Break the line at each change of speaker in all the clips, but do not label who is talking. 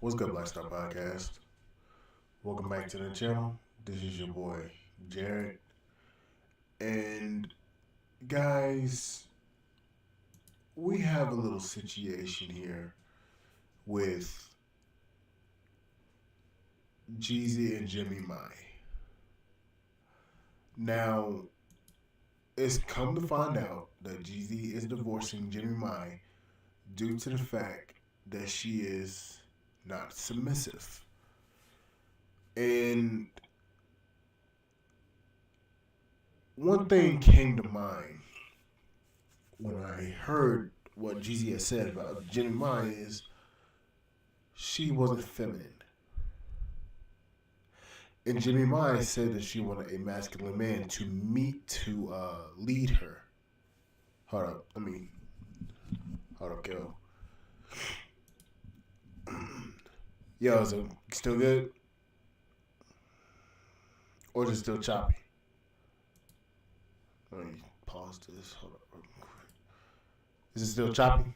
What's good, Lifestyle Podcast? Welcome back to the channel. This is your boy, Jared. And guys, we have a little situation here with Jeezy and Jimmy Mai. Now, it's come to find out that Jeezy is divorcing Jimmy Mai due to the fact that she is not submissive. And one thing came to mind when I heard what Jeezy had said about Jimmy Mai is she wasn't feminine. And Jimmy Mai said that she wanted a masculine man to lead her. Hold up, Kill. Yo, is it still good? Or is it still choppy? Let me pause this. Hold up real quick. Is it still choppy?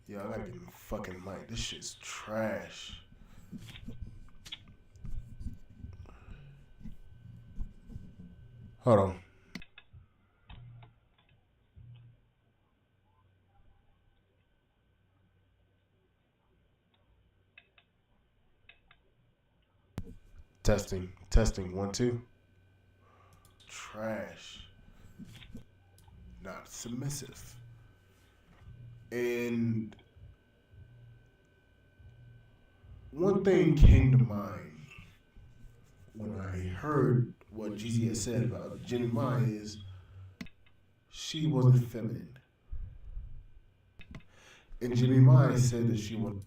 Yeah, I gotta get the fucking mic. This shit's trash. Hold on. Testing, 1, 2. Trash. Not submissive. And one thing came to mind when I heard what Jeezy had said about Jimmy Mai is she wasn't feminine. And Jimmy Mai said that she would.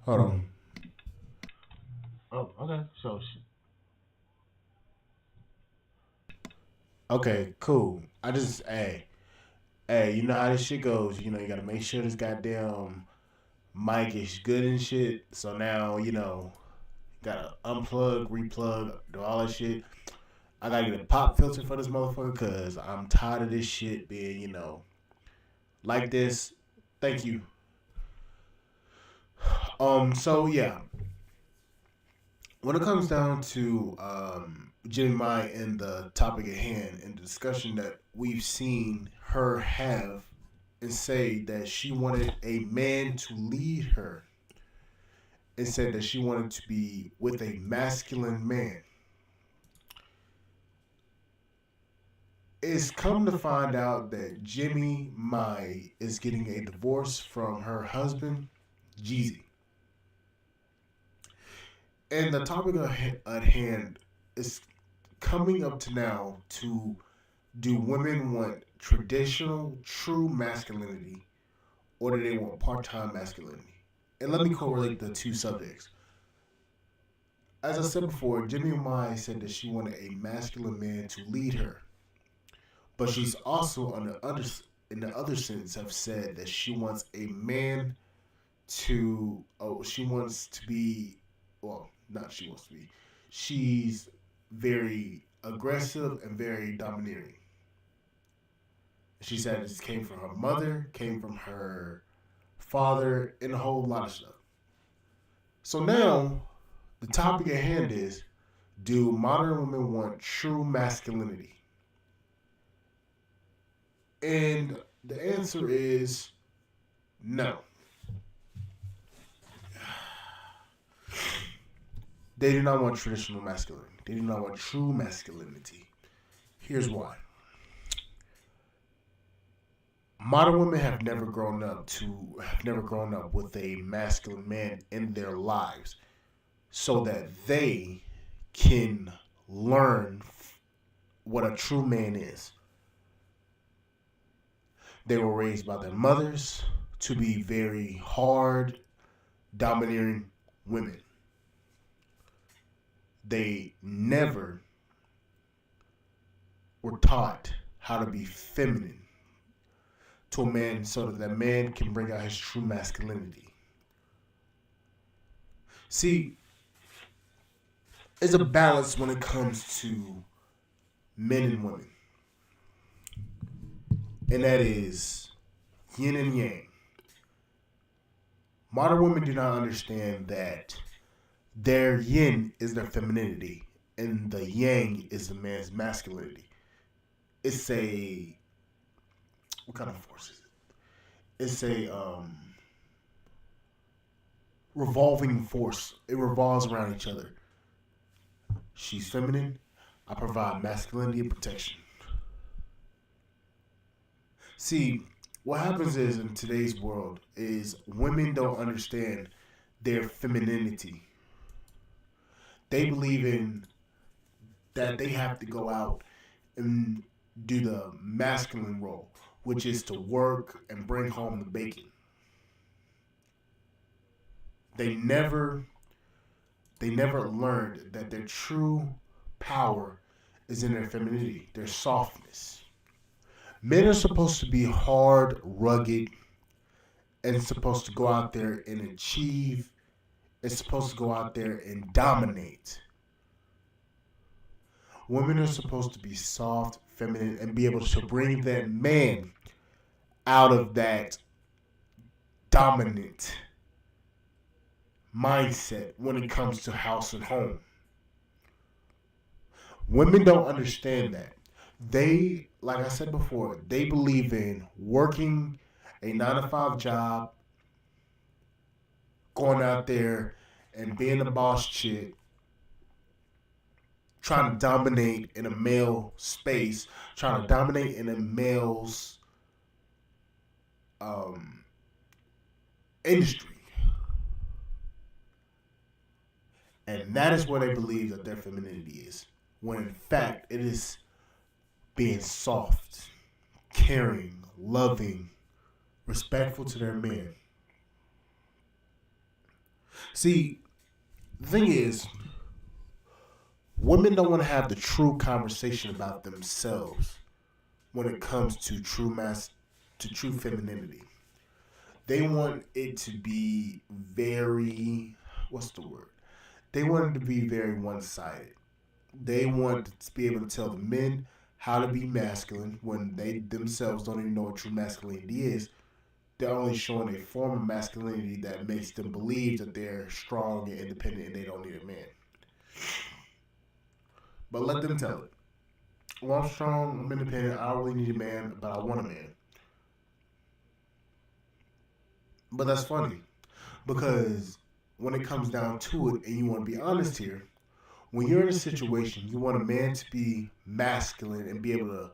Hold on.
Oh, okay.
Okay, cool. Hey, you know how this shit goes. You know, you gotta make sure this goddamn mic is good and shit. So now, gotta unplug, replug, do all that shit. I gotta get a pop filter for this motherfucker because I'm tired of this shit being, like this. Thank you. So yeah. When it comes down to Jimmy Mai and the topic at hand and the discussion that we've seen her have and say that she wanted a man to lead her and said that she wanted to be with a masculine man. It's come to find out that Jimmy Mai is getting a divorce from her husband, Jeezy. And the topic at hand is coming up to now to do women want traditional, true masculinity or do they want part-time masculinity? And let me correlate the two subjects. As I said before, Jimmy Mai said that she wanted a masculine man to lead her. But she's also in the other sense have said that she wants a man she wants to be, well, not she wants to be. She's very aggressive and very domineering. She said this came from her mother, came from her father, and a whole lot of stuff. So now, the topic at hand is, do modern women want true masculinity? And the answer is no. They do not want traditional masculinity. They do not want true masculinity. Here's why. Modern women have never grown up with a masculine man in their lives so that they can learn what a true man is. They were raised by their mothers to be very hard, domineering women. They never were taught how to be feminine to a man so that that man can bring out his true masculinity. See, is a balance when it comes to men and women, and that is yin and yang. Modern women do not understand that their yin is their femininity and the yang is the man's masculinity. It's a what kind of force is it? It's a revolving force. It revolves around each other. She's feminine. I provide masculinity and protection. See, what happens is in today's world is women don't understand their femininity. They believe in that they have to go out and do the masculine role, which is to work and bring home the bacon. They never learned that their true power is in their femininity, their softness. Men are supposed to be hard, rugged, and supposed to go out there and achieve. It's supposed to go out there and dominate. Women are supposed to be soft, feminine, and be able to bring that man out of that dominant mindset when it comes to house and home. Women don't understand that. They, like I said before, they believe in working a 9 to 5 job, going out there and being a boss chick, trying to dominate in a male space, trying to dominate in a male's industry. And that is where they believe that their femininity is. When in fact, it is being soft, caring, loving, respectful to their men. See, the thing is, women don't want to have the true conversation about themselves when it comes to true femininity. They want it to be very, what's the word? They want it to be very one-sided. They want to be able to tell the men how to be masculine when they themselves don't even know what true masculinity is. They're only showing a form of masculinity that makes them believe that they're strong and independent and they don't need a man. But let them tell it. Well, I'm strong, I'm independent, I don't really need a man, but I want a man. But that's funny because when it comes down to it and you want to be honest here, when you're in a situation, you want a man to be masculine and be able to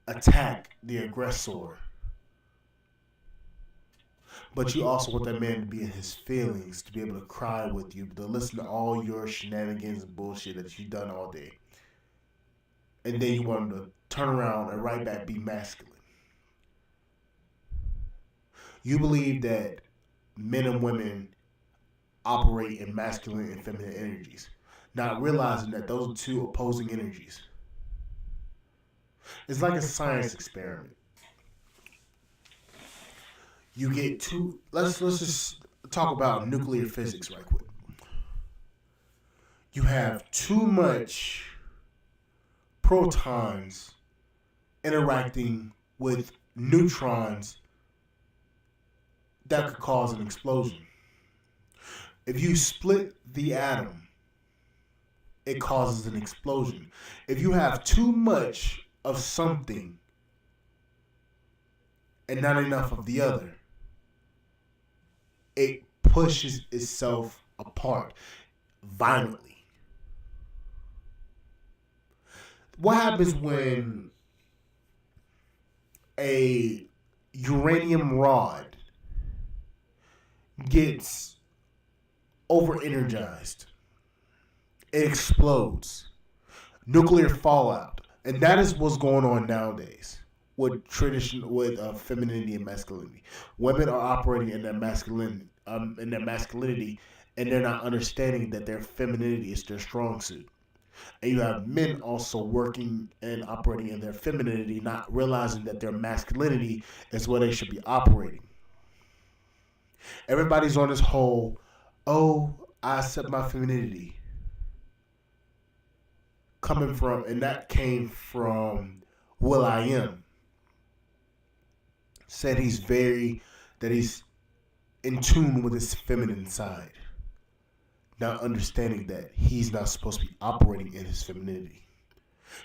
attack the aggressor. But you also want that man to be in his feelings, to be able to cry with you, to listen to all your shenanigans and bullshit that you've done all day. And then you want him to turn around and right back be masculine. You believe that men and women operate in masculine and feminine energies, not realizing that those are two opposing energies. It's like a science experiment. You get two. Let's just talk about nuclear physics right quick. You have too much protons interacting with neutrons that could cause an explosion. If you split the atom, it causes an explosion. If you have too much of something and not enough of the other, it pushes itself apart violently. What happens when a uranium rod gets over energized? It explodes. Nuclear fallout. And that is what's going on nowadays with femininity and masculinity. Women are operating in their masculinity, and they're not understanding that their femininity is their strong suit. And you have men also working and operating in their femininity, not realizing that their masculinity is where they should be operating. Everybody's on this whole, oh, I accept my femininity. coming from, and that came from Will I Am. Said that he's in tune with his feminine side, not understanding that he's not supposed to be operating in his femininity.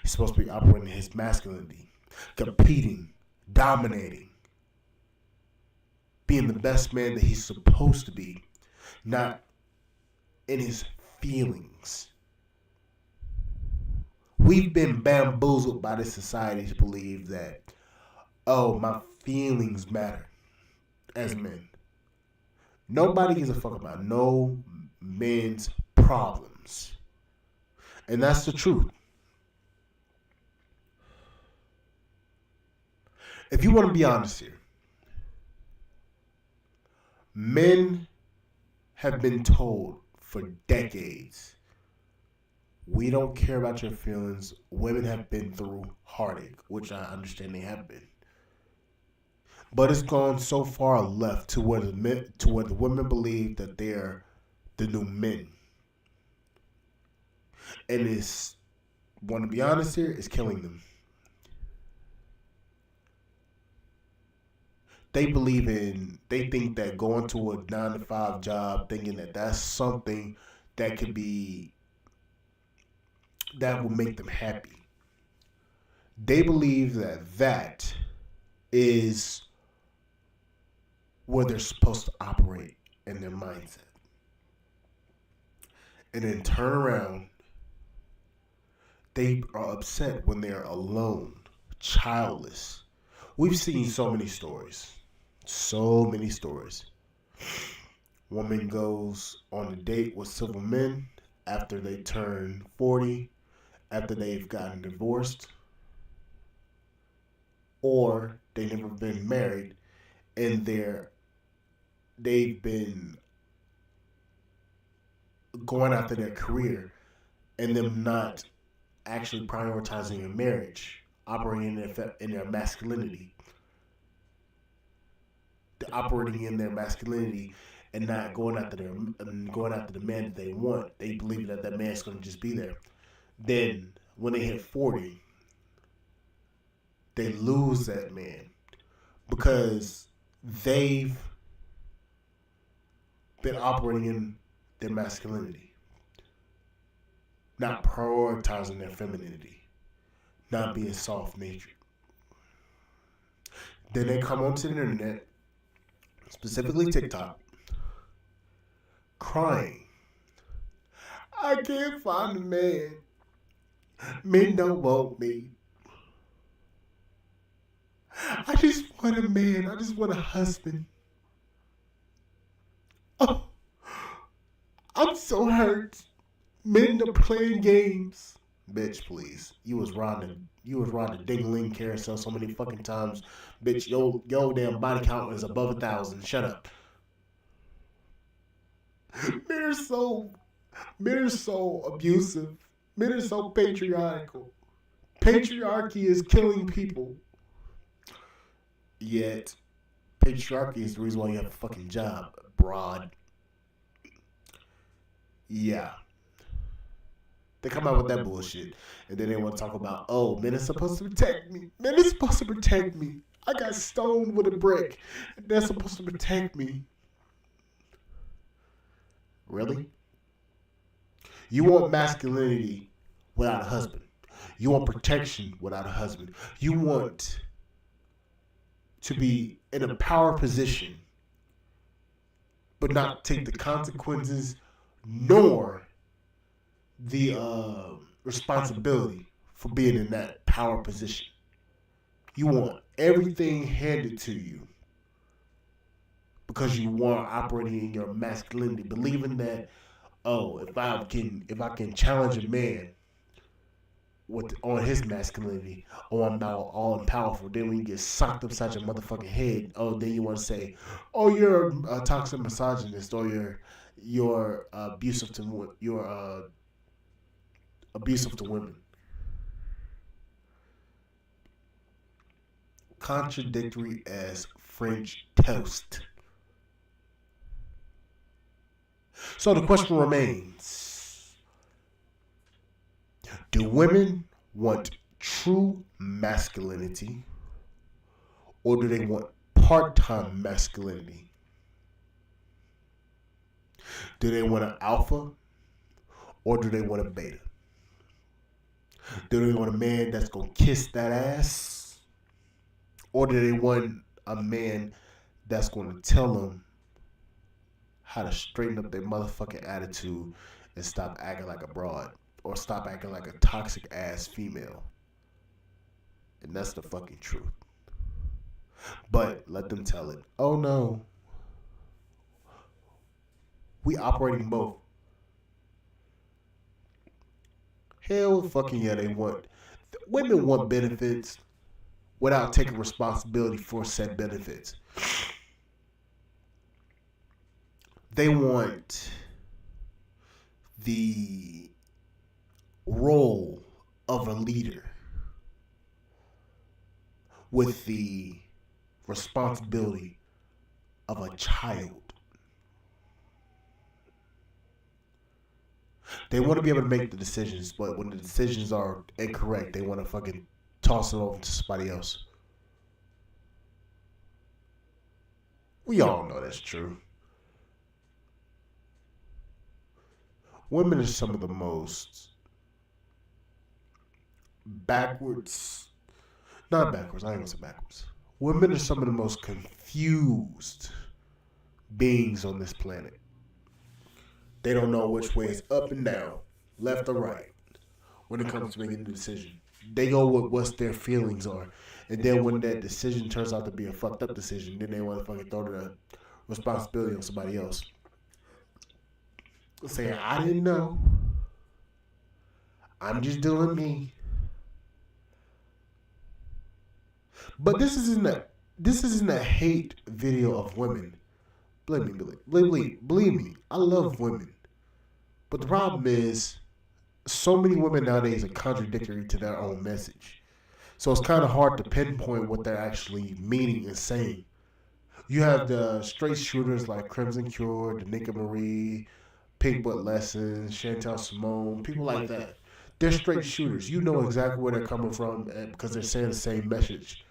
He's supposed to be operating in his masculinity, competing, dominating, being the best man that he's supposed to be, not in his feelings. We've been bamboozled by this society to believe that, oh, my feelings matter as men. Nobody gives a fuck about no men's problems. And that's the truth. If you want to be honest here, men have been told for decades, we don't care about your feelings. Women have been through heartache, which I understand they have been. But it's gone so far left to where the women believe that they're the new men. And it's, want to be honest here, it's killing them. They think that going to a 9-to-5 job, thinking that that's something that will make them happy. They believe that is where they're supposed to operate in their mindset. And then turn around, they are upset when they're alone, childless. We've seen so many stories. So many stories. Woman goes on a date with several men after they turn 40, after they've gotten divorced, or they've never been married, and they've been going after their career, and them not actually prioritizing a marriage, operating in their masculinity. Operating in their masculinity and not going after the man that they want. They believe that man's going to just be there. Then when they hit 40, they lose that man because they've been operating in their masculinity, not prioritizing their femininity, not being soft-natured. Then they come onto the internet, specifically TikTok, crying. I can't find a man. Men don't want me. I just want a man. I just want a husband. Oh, I'm so hurt. Men are playing games. Bitch, please. You was riding the ding-a-ling carousel so many fucking times. Bitch, yo damn body count is above 1,000. Shut up. Men are so abusive. Men are so patriarchal. Patriarchy is killing people. Yet, patriarchy is the reason why you have a fucking job, broad. Yeah. They come out with that bullshit. And then they want to talk about, oh, men are supposed to protect me. Men are supposed to protect me. I got stoned with a brick. They're supposed to protect me. Really? You want masculinity without a husband. You want protection without a husband. You want to be in a power position, but not take the consequences nor the responsibility for being in that power position. You want everything handed to you because you want operating in your masculinity, believing that, oh, if I can challenge a man on his masculinity, oh, I'm now all powerful. Then when you get socked upside your motherfucking head, oh, then you want to say, oh, you're a toxic misogynist, or you're abusive to women. Contradictory as French toast. So the question remains, do Do women want true masculinity, or do they want part-time masculinity? Do they want an alpha, or do they want a beta? Do they want a man that's going to kiss that ass, or do they want a man that's going to tell them how to straighten up their motherfucking attitude and stop acting like a broad, or stop acting like a toxic ass female? And that's the fucking truth. But let them tell it. Oh no. We operating both. Hell fucking yeah, they want. Women want benefits without taking responsibility for said benefits. They want the role of a leader with the responsibility of a child. They want to be able to make the decisions, but when the decisions are incorrect, they want to fucking toss it over to somebody else. We all know that's true. Women are some of the most backwards. Not backwards, I ain't gonna say backwards. Women are some of the most confused beings on this planet. They don't know which way is up and down, left or right, when it comes to making a decision. They go with what their feelings are. And then when that decision turns out to be a fucked up decision, then they want to fucking throw the responsibility on somebody else. Saying, I didn't know. I'm just doing me. But this isn't a hate video of women. Believe me, I love women. But the problem is, so many women nowadays are contradictory to their own message. So it's kind of hard to pinpoint what they're actually meaning and saying. You have the straight shooters like Crimson Cure, Danica Marie, Pink Butt Lessons, Chantel Simone, people like that. They're straight shooters. You know exactly where they're coming from because they're saying the same message.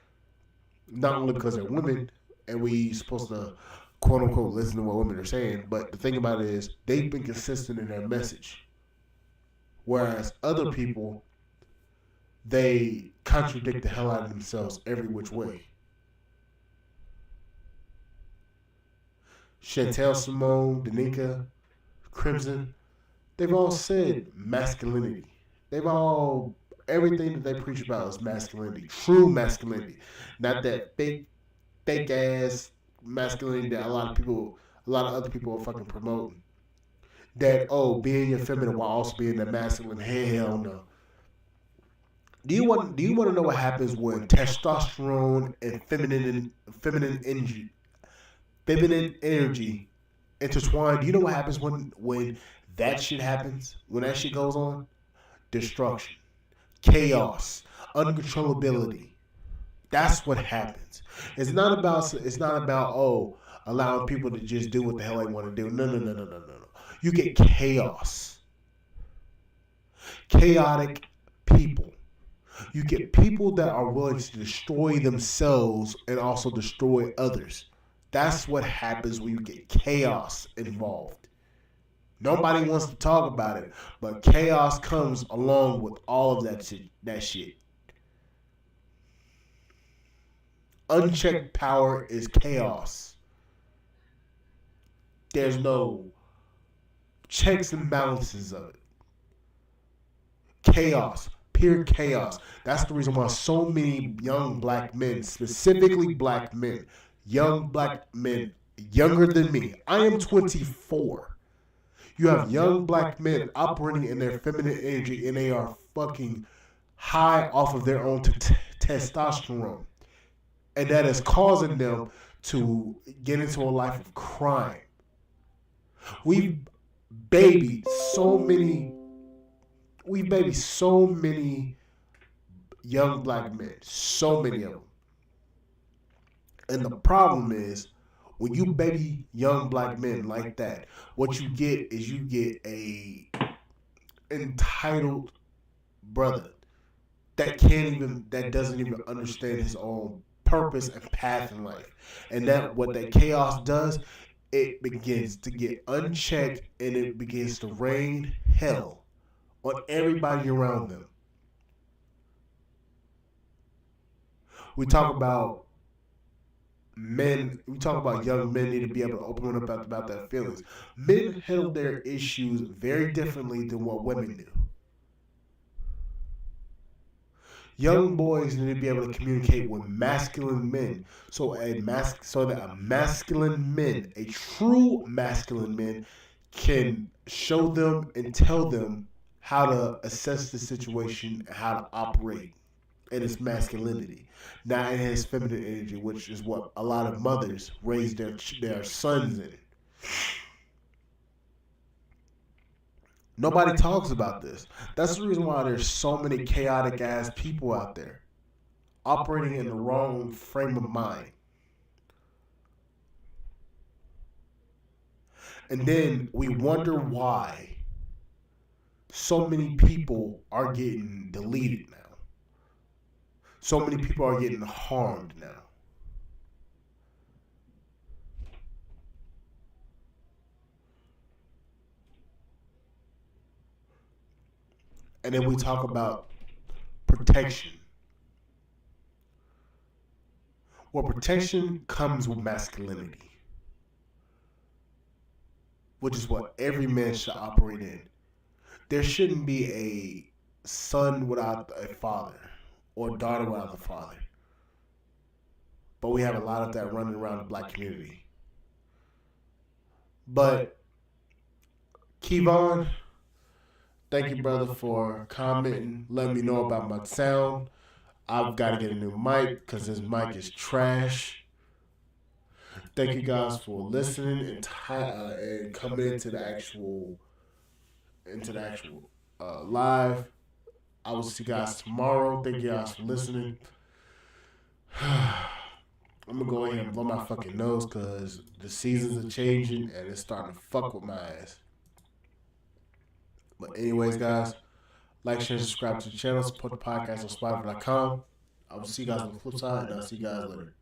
Not only because they're women and we supposed to quote unquote listen to what women are saying, but the thing about it is they've been consistent in their message. Whereas other people, they contradict the hell out of themselves every which way. Chantel Simone, Danica, Crimson, they've all said masculinity. Everything that they preach about is masculinity, true masculinity, not that fake ass masculinity that a lot of other people are fucking promoting. That being feminine while also being that masculine. Hell no. Do you want to know what happens when testosterone and feminine energy intertwine? Do you know what happens when that shit happens? When that shit goes on? Destruction, chaos, uncontrollability. That's what happens. It's not about allowing people to just do what the hell they want to do. No. You get chaos. Chaotic people. You get people that are willing to destroy themselves and also destroy others. That's what happens when you get chaos involved. Nobody wants to talk about it, but chaos comes along with all of that shit. Unchecked power is chaos. There's no checks and balances of it. Chaos. Pure chaos. That's the reason why so many young black men, specifically black men, young black men, younger than me. I am 24. You have young black men operating in their feminine energy and they are fucking high off of their own testosterone. And that is causing them to get into a life of crime. We've babied so many young black men, so many of them. And the problem is, when you baby young black men like that, what you get is a entitled brother that doesn't even understand his own purpose and path in life. And that what that chaos does, it begins to get unchecked and it begins to rain hell on everybody around them. We talk about we talk about young men need to be able to open up about their feelings. Men handle their issues very differently than what women do. Young boys need to be able to communicate with masculine men. So that a masculine man, a true masculine man, can show them and tell them how to assess the situation and how to operate in its masculinity, not in his feminine energy, which is what a lot of mothers raise their sons in. Nobody talks about this. That's the reason why there's so many chaotic ass people out there operating in the wrong frame of mind. And then we wonder why so many people are getting deleted now. So many people are getting harmed now. And then we talk about protection. Well, protection comes with masculinity, which is what every man should operate in. There shouldn't be a son without a father or a daughter without a father. But we have a lot of that running around the black community. But Kevon, thank you, brother, for commenting, letting me know about my sound. I've got to get a new mic because this mic is trash. Thank you guys for listening and coming into the actual live. I will see you guys tomorrow. Thank you guys for listening. I'm gonna go ahead and blow my fucking nose because the seasons are changing and it's starting to fuck with my ass. But anyways, guys, like, share, subscribe to the channel, support the podcast on Spotify.com. I will see you guys on the flip side, and I'll see you guys later.